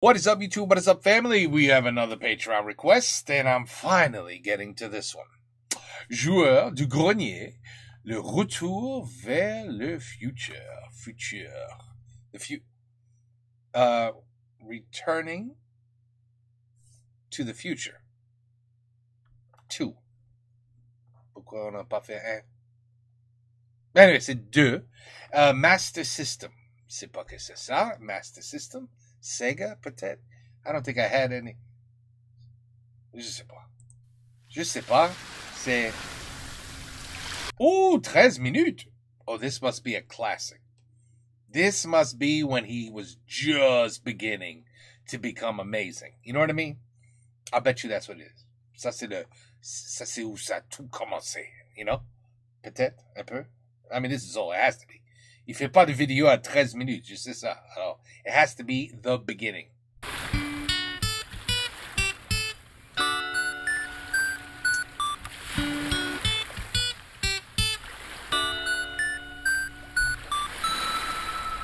What is up, YouTube? What is up, family? We have another Patreon request, and I'm finally getting to this one. Joueur du grenier, le retour vers le futur. Returning to the future. 2. Pourquoi on n'a pas fait 1? Anyway, c'est 2. Master System. Je sais pas que c'est ça. Master System. Sega, peut-être? I don't think I had any. Je sais pas. Je sais pas. C'est... Oh, 13 minutes. Oh, this must be a classic. This must be when he was just beginning to become amazing. You know what I mean? I bet you that's what it is. Ça, c'est où ça a tout commencé. You know? Peut-être, un peu. I mean, this is all it has to be. Il fait pas de vidéo à 13 minutes, je sais ça. Alors, it has to be the beginning.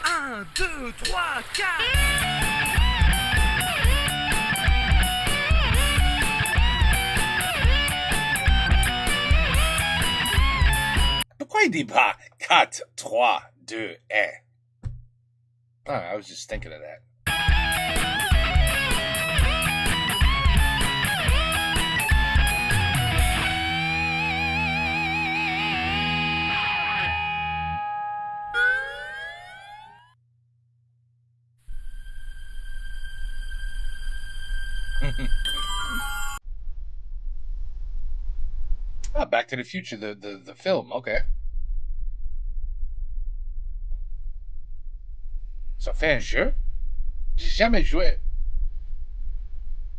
Un, deux, trois, quatre. Pourquoi il dit pas 4, 3, 2, 1? Oh, I was just thinking of that. Oh, Back to the Future, the film, okay. Ça fait un jeu? J'ai jamais joué.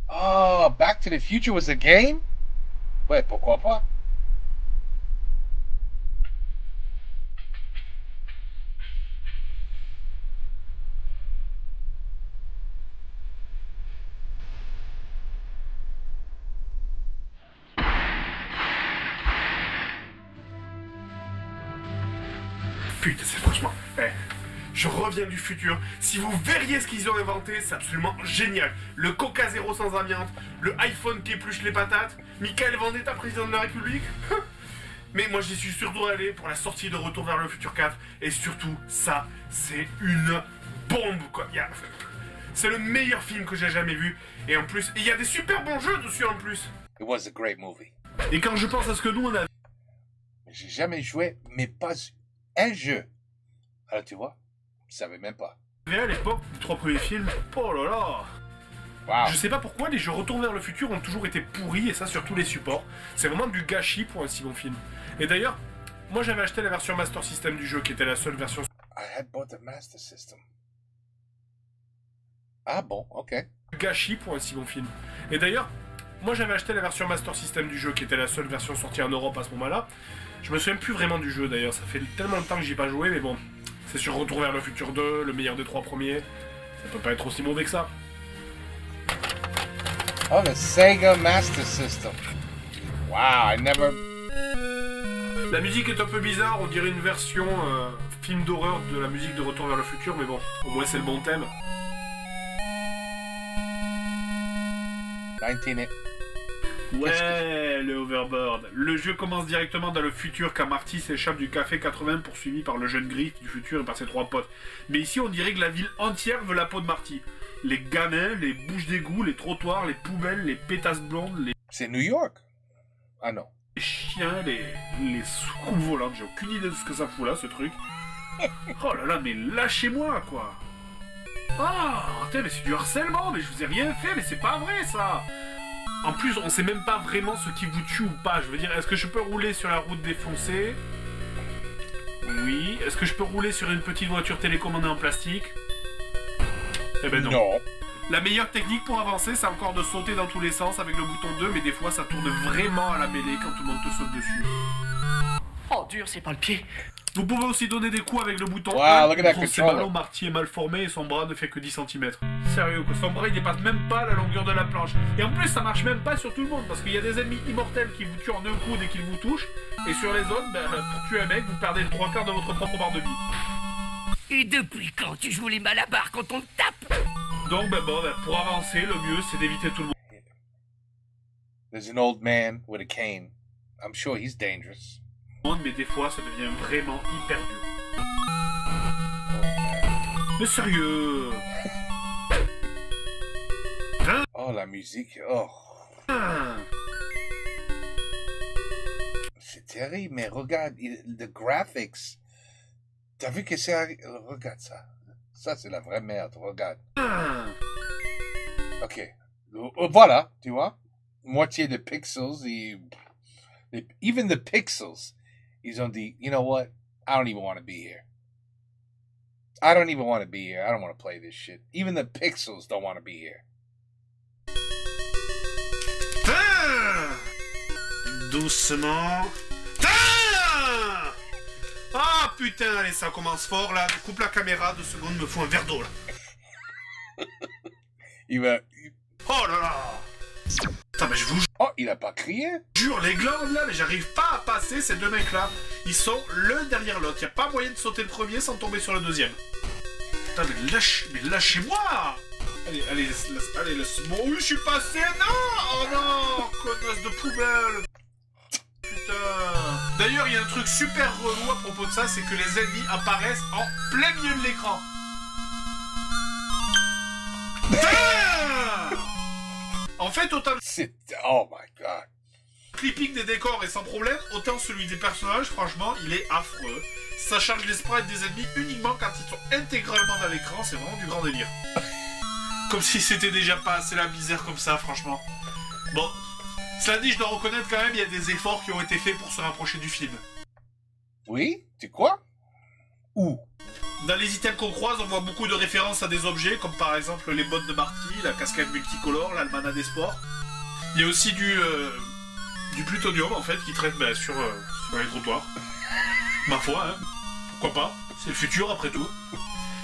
Oh, Back to the Future was a game? Ouais, pourquoi pas? Putain, c'est franchement... je reviens du futur. Si vous verriez ce qu'ils ont inventé, c'est absolument génial. Le Coca Zéro sans amiante, le iPhone qui épluche les patates, Michael Vendetta, président de la République. Mais moi, j'y suis surtout allé pour la sortie de Retour vers le futur 4. Et surtout, ça, c'est une bombe, quoi. C'est le meilleur film que j'ai jamais vu. Et en plus, il y a des super bons jeux dessus, en plus. It was a great movie. Et quand je pense à ce que nous, on a... J'ai jamais joué, mais pas un jeu. Alors, tu vois, je savais même pas. À l'époque des 3 premiers films, oh là là. Wow. Je sais pas pourquoi les jeux Retour vers le futur ont toujours été pourris, et ça sur tous les supports. C'est vraiment du gâchis pour un si bon film. Et d'ailleurs, moi j'avais acheté la version Master System du jeu, qui était la seule version... I had bought the Master System. Ah bon, ok. Gâchis pour un si bon film. Et d'ailleurs, moi j'avais acheté la version Master System du jeu, qui était la seule version sortie en Europe à ce moment-là. Je me souviens plus vraiment du jeu d'ailleurs, ça fait tellement de temps que j'y ai pas joué, mais bon... C'est sur Retour vers le futur 2, le meilleur des 3 premiers. Ça peut pas être aussi mauvais que ça. Oh, the Sega Master System. Wow, I never... La musique est un peu bizarre, on dirait une version film d'horreur de la musique de Retour vers le futur, mais bon, au moins c'est le bon thème. 19... Ouais, le Overboard. Le jeu commence directement dans le futur quand Marty s'échappe du café 80 poursuivi par le jeune Griff du futur et par ses 3 potes. Mais ici, on dirait que la ville entière veut la peau de Marty. Les gamins, les bouches d'égout, les trottoirs, les poubelles, les pétasses blondes, les... C'est New York? Ah non. Les chiens, les soucoupes volantes. J'ai aucune idée de ce que ça fout là, ce truc. Oh là là, mais lâchez-moi, quoi. Ah, putain, mais c'est du harcèlement, mais je vous ai rien fait, mais c'est pas vrai, ça. En plus, on sait même pas vraiment ce qui vous tue ou pas. Je veux dire, est-ce que je peux rouler sur la route défoncée? Oui. Est-ce que je peux rouler sur une petite voiture télécommandée en plastique? Eh ben non. Non. La meilleure technique pour avancer, c'est encore de sauter dans tous les sens avec le bouton 2, mais des fois, ça tourne vraiment à la mêlée quand tout le monde te saute dessus. Oh, dur, c'est pas le pied. Vous pouvez aussi donner des coups avec le bouton Wow, 1. look at that Son controller. ballon Marty est mal formé et son bras ne fait que 10 cm. Sérieux, quoi, son bras il dépasse même pas la longueur de la planche. Et en plus, ça marche même pas sur tout le monde, parce qu'il y a des ennemis immortels qui vous tuent en un coup dès qu'ils vous touchent. Et sur les autres, ben, pour tuer un mec, vous perdez le 3/4 de votre propre barre de vie. Et depuis quand tu joues les malabars quand on te tape? Donc, pour avancer, le mieux, c'est d'éviter tout le There's an old man with a cane. I'm sure he's dangerous. monde, mais des fois, ça devient vraiment hyper dur. Mais sérieux. Oh, la musique. Oh. C'est terrible, mais regarde, the graphics. T'as vu que c'est... Regarde ça. Ça, c'est la vraie merde. Regarde. Ok. Voilà, tu vois. Moitié de pixels. Even the pixels. Ils ont dit, you know what? I don't even want to be here. I don't even want to be here. I don't want to play this shit. Even the pixels don't want to be here. Doucement. Ah putain, allez, ça commence fort là. Coupe la caméra, 2 secondes, me faut un verre d'eau là. Il va... Oh là là. Putain, mais je vous Oh, il a pas crié? jure, les glandes là, mais j'arrive pas à passer ces 2 mecs là. Ils sont l'un derrière l'autre. Y a pas moyen de sauter le premier sans tomber sur le deuxième. Putain, mais lâchez-moi. Allez, laisse-moi. Oui, je suis passé. Non. Oh non, connasse de poubelle. Putain. D'ailleurs, il y a un truc super relou à propos de ça, c'est que les ennemis apparaissent en plein milieu de l'écran. En fait, autant Oh my god. le clipping des décors est sans problème, autant celui des personnages, franchement, il est affreux. Ça charge les sprites des ennemis uniquement quand ils sont intégralement dans l'écran, c'est vraiment du grand délire. Comme si c'était déjà pas assez la misère comme ça, franchement. Bon, cela dit, je dois reconnaître quand même, il y a des efforts qui ont été faits pour se rapprocher du film. Oui? Tu crois? Où? Dans les items qu'on croise, on voit beaucoup de références à des objets, comme par exemple les bottes de Marty, la casquette multicolore, l'almanach des sports. Il y a aussi du plutonium, en fait, qui traîne sur les trottoirs. Ma foi, hein. Pourquoi pas? C'est le futur, après tout.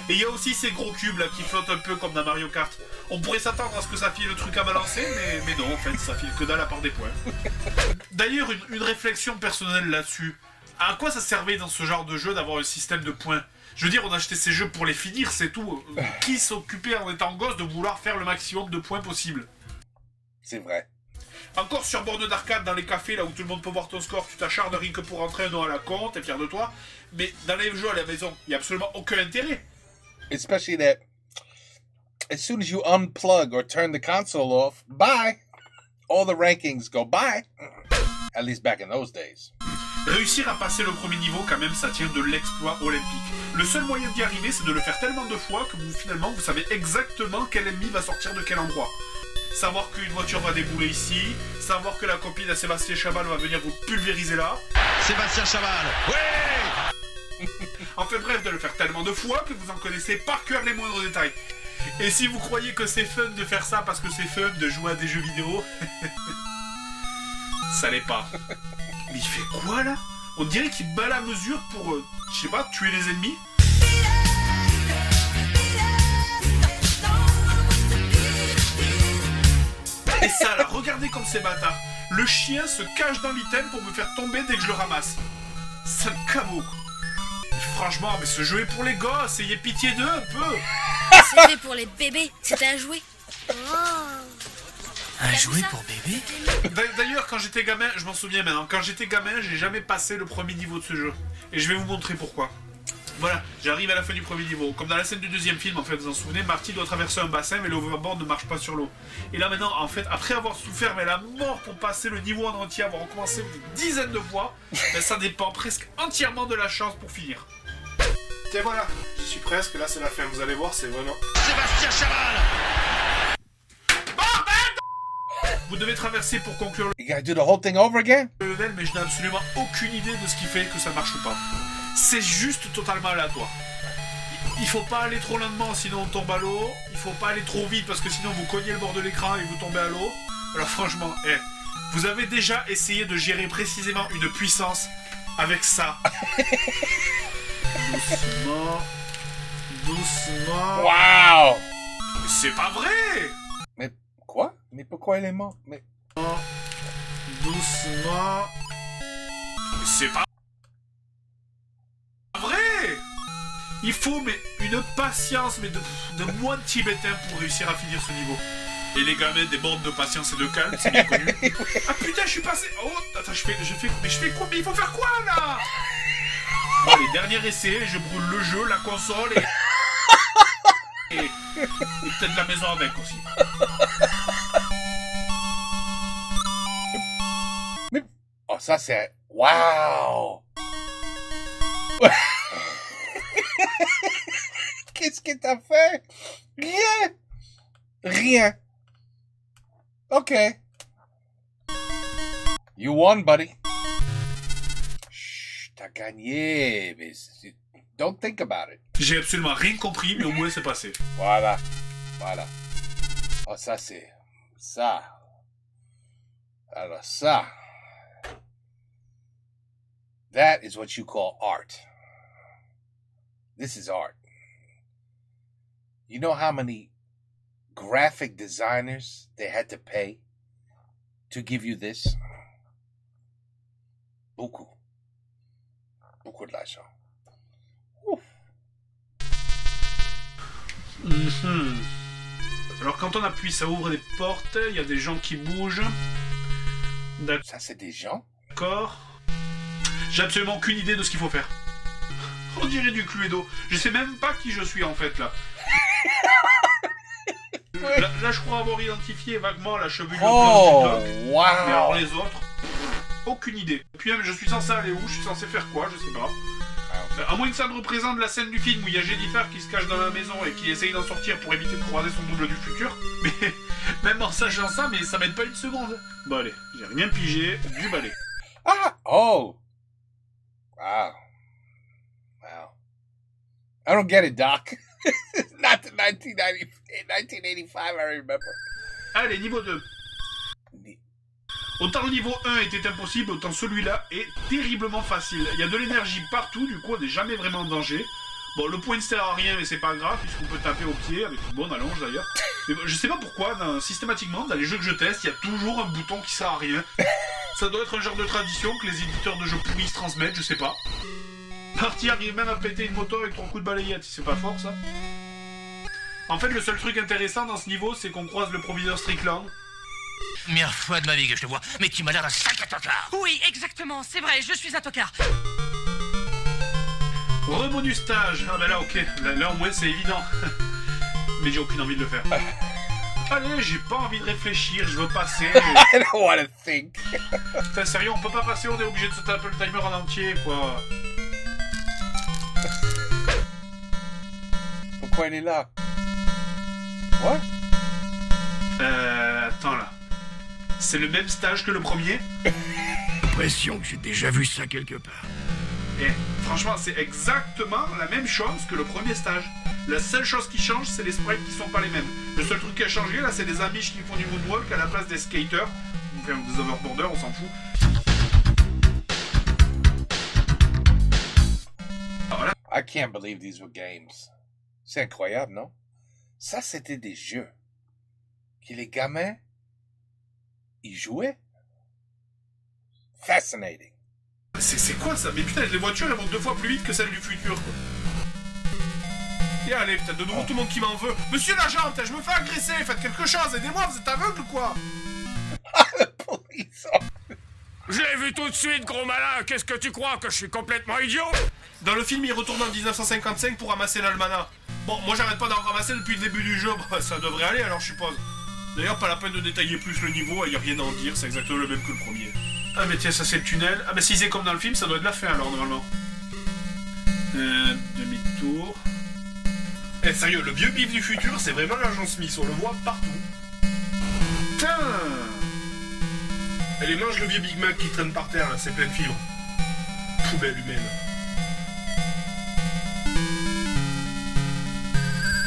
Et il y a aussi ces gros cubes, là, qui flottent un peu comme dans Mario Kart. On pourrait s'attendre à ce que ça file le truc à balancer, mais non, en fait, ça file que dalle à part des points. D'ailleurs, une réflexion personnelle là-dessus. À quoi ça servait dans ce genre de jeu d'avoir un système de points? Je veux dire, on a acheté ces jeux pour les finir, c'est tout. Qui s'occupait en étant gosse de vouloir faire le maximum de points possible? C'est vrai. Encore sur borne d'arcade, dans les cafés, là où tout le monde peut voir ton score, tu t'acharnes rien que pour rentrer un nom à la compte, t'es fier de toi. Mais dans les jeux à la maison, il n'y a absolument aucun intérêt. Especially that as soon as you unplug or turn the console off, bye. All the rankings go bye. At least back in those days. Réussir à passer le premier niveau, quand même, ça tient de l'exploit olympique. Le seul moyen d'y arriver, c'est de le faire tellement de fois que finalement, vous savez exactement quel ennemi va sortir de quel endroit. Savoir qu'une voiture va débouler ici, savoir que la copine à Sébastien Chabal va venir vous pulvériser là. Sébastien Chabal, ouais. Enfin bref, de le faire tellement de fois que vous en connaissez par cœur les moindres détails. Et si vous croyez que c'est fun de faire ça parce que c'est fun de jouer à des jeux vidéo, ça l'est pas. Mais il fait quoi là? On dirait qu'il bat la mesure pour, je sais pas, tuer les ennemis. Et ça là, regardez comme c'est bâtard. Le chien se cache dans l'item pour me faire tomber dès que je le ramasse. Sale cabot. Franchement, mais ce jeu est pour les gosses, ayez pitié d'eux un peu. C'est fait pour les bébés, c'était un jouet. Un jouet pour bébé? D'ailleurs, quand j'étais gamin, je m'en souviens maintenant, quand j'étais gamin, j'ai jamais passé le premier niveau de ce jeu. Et je vais vous montrer pourquoi. Voilà, j'arrive à la fin du premier niveau. Comme dans la scène du deuxième film, en fait, vous vous en souvenez, Marty doit traverser un bassin, mais le hoverboard ne marche pas sur l'eau. Et là maintenant, en fait, après avoir souffert mais la mort pour passer le niveau en entier, avoir recommencé une dizaine de fois, ben, ça dépend presque entièrement de la chance pour finir. Et voilà, j'y suis presque, là c'est la fin, vous allez voir, c'est vraiment... Sébastien Chabal! Vous devez traverser pour conclure You gotta do the whole thing over again? le level, mais je n'ai absolument aucune idée de ce qui fait que ça marche ou pas. C'est juste totalement aléatoire. Il faut pas aller trop lentement, sinon on tombe à l'eau. Il faut pas aller trop vite, parce que sinon vous cognez le bord de l'écran et vous tombez à l'eau. Alors franchement, vous avez déjà essayé de gérer précisément une puissance avec ça. Doucement. Doucement. Wow! C'est pas vrai! Mais quoi? Mais pourquoi elle est morte? Mais... Doucement. C'est pas vrai! Il faut mais une une patience, mais de moins de tibétain pour réussir à finir ce niveau. Et les gamins des bandes de patience et de calme, c'est bien connu. Ah putain, je suis passé. Oh, attends, je fais quoi? Mais il faut faire quoi là? Bon, les derniers essais, je brûle le jeu, la console et peut-être la maison avec aussi. Oh, ça c'est... Wow! Qu'est-ce que t'as fait? Rien! Rien. OK. You won, buddy. Chut, t'as gagné, mais don't think about it. J'ai absolument rien compris, mais au moins c'est passé. Voilà. Voilà. Oh, ça c'est... Ça. Alors ça... That is what you call art. This is art. You know how many graphic designers they had to pay to give you this? Beaucoup. Beaucoup de l'argent. Alors quand on appuie, ça ouvre des portes, il y a des gens qui bougent. Ça c'est des gens? D'accord. J'ai absolument aucune idée de ce qu'il faut faire. On dirait du Cluedo. Je sais même pas qui je suis en fait là. Là, je crois avoir identifié vaguement la chevelure blanche du doc. Wow. Mais alors les autres, aucune idée. Puis même, je suis censé aller où? Je suis censé faire quoi? Je sais pas. À moins que ça ne représente la scène du film où il y a Jennifer qui se cache dans la maison et qui essaye d'en sortir pour éviter de croiser son double du futur. Mais même en sachant ça, mais ça m'aide pas une seconde. Bon allez, j'ai rien pigé, du balai. Ah! Oh! Wow. Wow. I don't get it, Doc. Not the 1985, I remember. Allez, niveau 2. Autant le niveau 1 était impossible, autant celui-là est terriblement facile. Il y a de l'énergie partout, du coup on n'est jamais vraiment en danger. Bon, le point ne sert à rien, mais c'est pas grave, puisqu'on peut taper au pied, avec une bonne allonge d'ailleurs. Mais je sais pas pourquoi, systématiquement, dans les jeux que je teste, il y a toujours un bouton qui sert à rien. Ça doit être un genre de tradition que les éditeurs de jeux pourris se transmettent, je sais pas. Party arrive même à péter une moto avec 3 coups de balayette, c'est pas fort ça. En fait, le seul truc intéressant dans ce niveau, c'est qu'on croise le proviseur Strickland. Première fois de ma vie que je te vois, mais tu m'as l'air d'un sac à tocard. Oui, exactement, c'est vrai, je suis un tocard. Rebonus stage. Ah bah là, ok. Là au moins, c'est évident. Mais j'ai aucune envie de le faire. Allez, j'ai pas envie de réfléchir, je veux passer. I don't want to think. Putain, sérieux, on peut pas passer, on est obligé de se taper le timer en entier, quoi. Pourquoi il est là? What? Attends là. C'est le même stage que le premier? L'impression que j'ai déjà vu ça quelque part. Eh, franchement, c'est exactement la même chose que le premier stage. La seule chose qui change, c'est les sprites qui sont pas les mêmes. Le seul truc qui a changé, là, c'est les amiches qui font du moonwalk à la place des skaters. Enfin, des overboarders, on s'en fout. Ah, voilà. I can't believe these were games. C'est incroyable, non? Ça, c'était des jeux. Que les gamins, ils jouaient. Fascinating. C'est quoi ça? Mais putain, les voitures, elles vont 2 fois plus vite que celles du futur, quoi. Et allez, putain, de nouveau tout le monde qui m'en veut. Monsieur l'agent, je me fais agresser, faites quelque chose, aidez-moi, vous êtes aveugle ou quoi? Je l'ai vu tout de suite, gros malin. Qu'est-ce que tu crois, que je suis complètement idiot? Dans le film, il retourne en 1955 pour ramasser l'almanach. Bon, moi j'arrête pas d'en ramasser depuis le début du jeu, bah, ça devrait aller alors je suppose. D'ailleurs, pas la peine de détailler plus le niveau, y a rien à en dire, c'est exactement le même que le premier. Ah mais tiens, ça c'est le tunnel. Ah mais si c'est comme dans le film, ça doit être la fin alors normalement. Demi-tour. Eh sérieux, le vieux bif du futur, c'est vraiment l'agent Smith, on le voit partout. Putain! Allez, mange le vieux Big Mac qui traîne par terre, là, c'est plein de fibres. Poubelle humaine.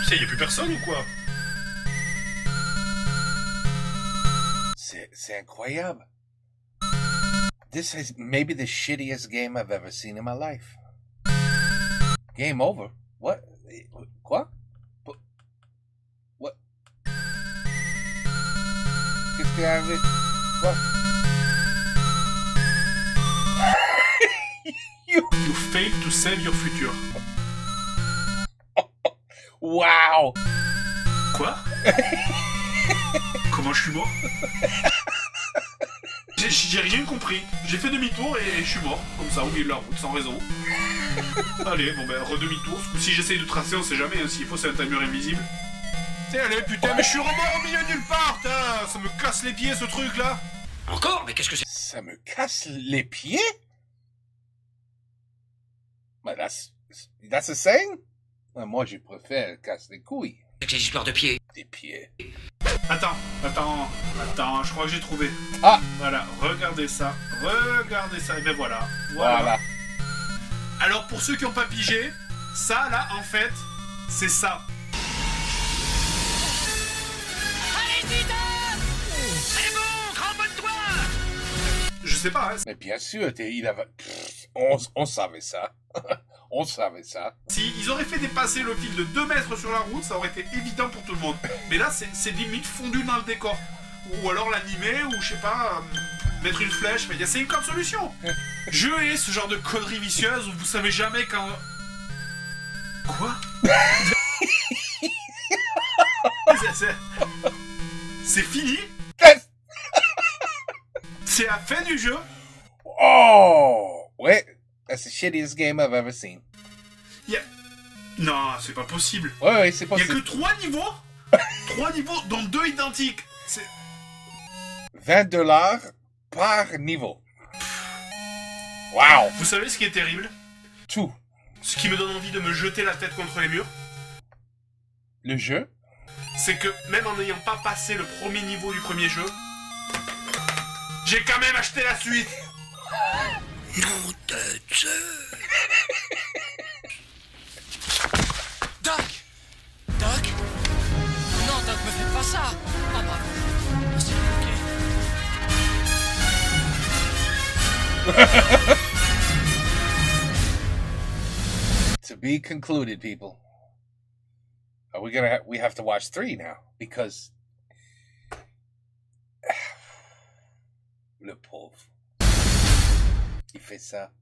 Putain, y'a plus personne ou quoi? C'est incroyable. This is maybe the shittiest game I've ever seen in my life. Game over? What? Quoi? What? Qu'est-ce qu'il y a arrivé? Quoi? You failed to save your future. Wow. Quoi? Comment je suis mort? J'ai rien compris. J'ai fait demi-tour et je suis mort, comme ça, au milieu de la route, sans raison. Allez, bon ben, redemi-tour. Si j'essaye de tracer, on sait jamais, hein, s'il faut, c'est un mur invisible. T'sais, allez, putain, mais je suis remort au milieu de nulle part, putain. Ça me casse les pieds, ce truc-là. Encore? Mais qu'est-ce que c'est? Ça me casse les pieds? But that's a saying? Ouais, moi, je préfère casse les couilles. Avec les histoires de pieds. Des pieds. Attends, je crois que j'ai trouvé. Ah! Voilà, regardez ça, et ben voilà. Voilà. Alors pour ceux qui n'ont pas pigé, ça là en fait, c'est ça. Allez, vite! C'est bon, cramponne-toi! Je sais pas, hein, Mais bien sûr, on savait ça. On savait ça. si ils auraient fait dépasser le fil de 2 mètres sur la route, ça aurait été évident pour tout le monde. Mais là, c'est limite fondu dans le décor. Ou alors l'animer, ou je sais pas, mettre une flèche, mais c'est une grande solution. Je hais ce genre de conneries vicieuses où vous savez jamais quand... Quoi? C'est fini? C'est la fin du jeu? Oh! Ouais, that's the shittiest game I've ever seen. Non, c'est pas possible. Ouais, c'est Il y a possible. que 3 niveaux? 3 niveaux, dont 2 identiques. C'est... $20 par niveau. Wow! Vous savez ce qui est terrible? Tout. Ce qui me donne envie de me jeter la tête contre les murs? Le jeu? C'est que même en n'ayant pas passé le premier niveau du premier jeu, j'ai quand même acheté la suite. Nom de Dieu! Doc! Doc? Non, Doc, me faites pas ça! Oh, bravo. S'il vous plaît. To be concluded, people. We have to watch 3 now because le pauvre. Il fait ça.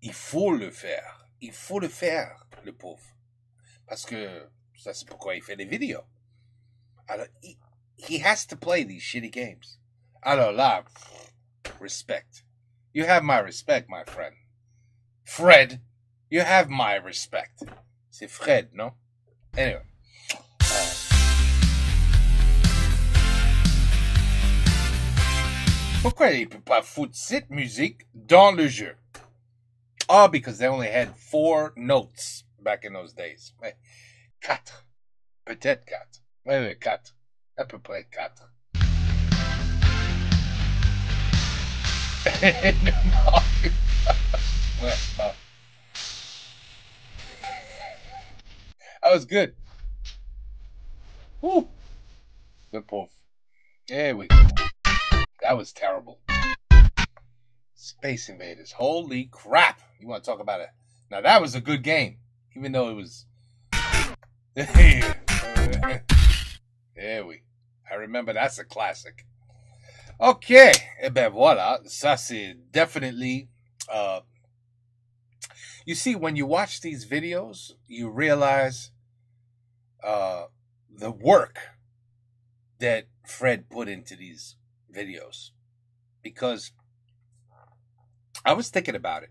Il faut le faire. Il faut le faire, le pauvre. Parce que ça c'est pourquoi il fait des vidéos. Alors, he has to play these shitty games. Alors là, respect. You have my respect, my friend. Fred, you have my respect. C'est Fred, non? Anyway. Pourquoi il peut pas foutre cette musique dans le jeu? Oh, because they only had 4 notes back in those days. Ouais. 4. Peut-être 4. Ouais, 4. À peu près 4. Ouais, bon. That was good. Woo. The pauvre. There we go. That was terrible. Space Invaders. Holy crap. You want to talk about it? Now, that was a good game. Even though it was... There we... I remember that's a classic. Okay. Eh ben voilà. Ça, c'est definitely... You see, when you watch these videos, you realize the work that Fred put into these videos. Because I was thinking about it.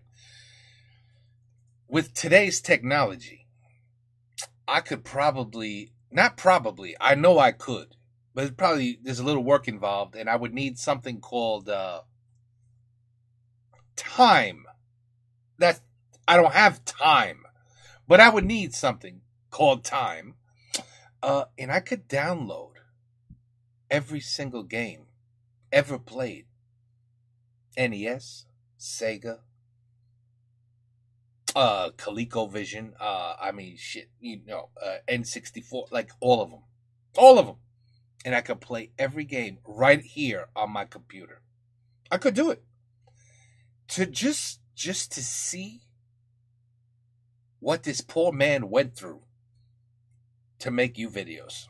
With today's technology, I could I know I could, but there's a little work involved, and I would need something called time. I don't have time, but I would need something called time. And I could download every single game ever played. NES, Sega, ColecoVision, N64, like all of them. All of them. And I could play every game right here on my computer. I could do it. To just to see what this poor man went through to make you videos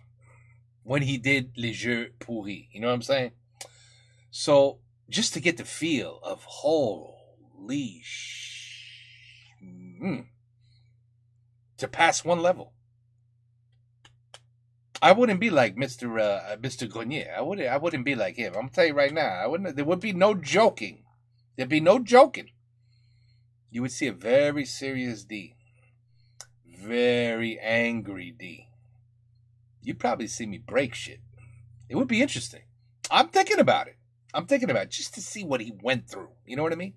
when he did Les Jeux Pourris. You know what I'm saying? So, just to get the feel of holy to pass one level. I wouldn't be like Mr. Grenier. I wouldn't be like him. I'm gonna tell you right now. I wouldn't. There would be no joking. There'd be no joking. You would see a very serious D, very angry D. You'd probably see me break shit. It would be interesting. I'm thinking about it. Just to see what he went through. You know what I mean?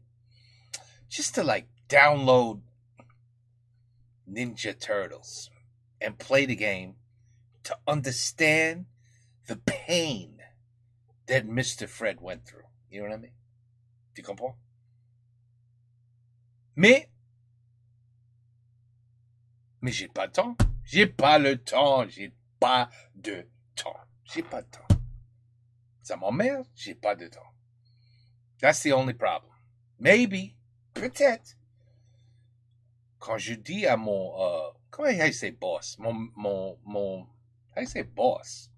Just to like download Ninja Turtles and play the game to understand the pain that Mr. Fred went through. You know what I mean? Tu comprends? Mais j'ai pas de temps. J'ai pas le temps. J'ai pas de temps. J'ai pas de temps. Ça m'emmerde. J'ai pas de temps. That's the only problem. Maybe, peut-être, quand je dis à mon, comment il say boss? How you say boss?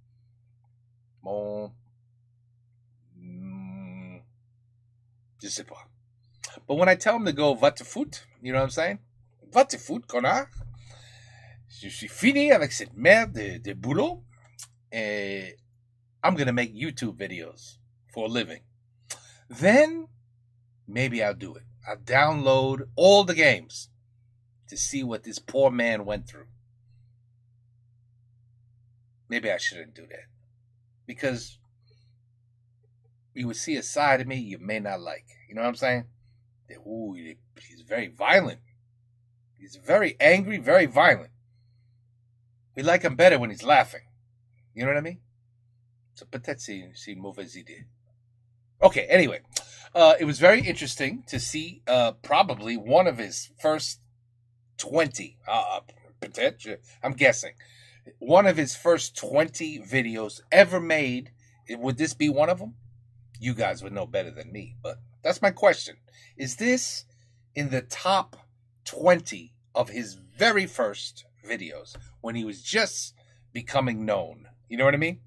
Je sais pas. But when I tell him to go va te foot, you know what I'm saying? Va te foot, connard. Je suis fini avec cette merde de boulot. Et I'm gonna make YouTube videos for a living. Then, maybe I'll do it. I'll download all the games to see what this poor man went through. Maybe I shouldn't do that. Because you would see a side of me you may not like. You know what I'm saying? Ooh, he's very violent. He's very angry, very violent. We like him better when he's laughing. You know what I mean? So peut-être c'est une mauvaise idée. Okay, anyway. It was very interesting to see probably one of his first 20, peut-être, I'm guessing, one of his first 20 videos ever made. Would this be one of them? You guys would know better than me, but that's my question. Is this in the top 20 of his very first videos when he was just becoming known? You know what I mean?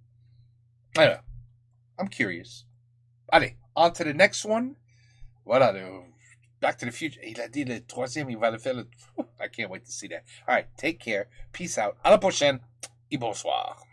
I don't know. I'm curious. Allez, on to the next one. Voilà, Back to the Future. Il a dit le troisième, il va le faire. I can't wait to see that. All right, take care. Peace out. À la prochaine et bonsoir.